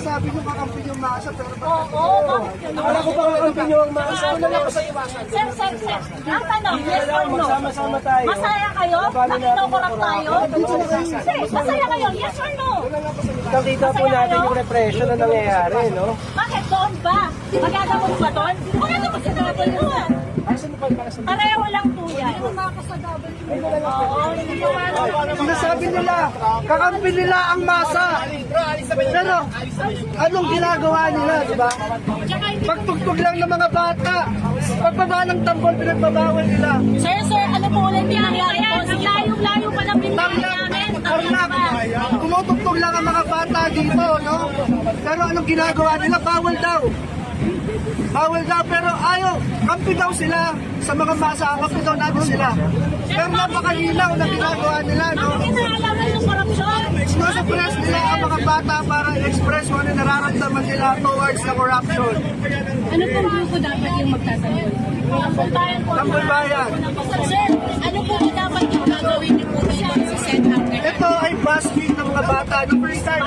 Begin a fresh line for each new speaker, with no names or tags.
Sabi nyo kakampi yung masa, pero
Oo, bakit yun?
wala ko pa kakampi nyo ang masa. Wala lang ko sa iwasan.
Sir. Ang tanong, yes or no?
Magsama-sama tayo.
Masaya kayo? Nakinaukurap tayo? Sir, masaya kayo? Yes or no?
Nakita po natin yung repression na nangyayari, no?
Bakit doon ba? Magagamot ba doon? Magagamot sa double doon. Pareho lang po yan.
Sinasabi nila, kakampi nila ang masa. Pero, anong ginagawa nila, di ba? Pagtugtog lang ng mga bata. Pagbaba ng tambol, pinagbabawal nila.
Sir, ano po ulit yung nangyari po? Layo pa ng bintang namin.
Tarlac, tumutugtog lang ang mga bata dito, no? Pero anong ginagawa nila? Bawal daw. Bawal daw, pero ayaw. Kampi daw sila sa mga masa. Kampi daw natin sila. Pero napakahinaw na ginagawa nila, no?
Ano kinaalam ng korupsyon?
Sinusuppress nila ang mga bata para i-express kung ano nararamdaman nila towards the corruption.
Ano pong grupo dapat yung magtatanggol?
Tambol bayan.
Sir, ano po dapat yung gagawin niyo po sa Senate?
Ito ay busking ng mga bata. The first time,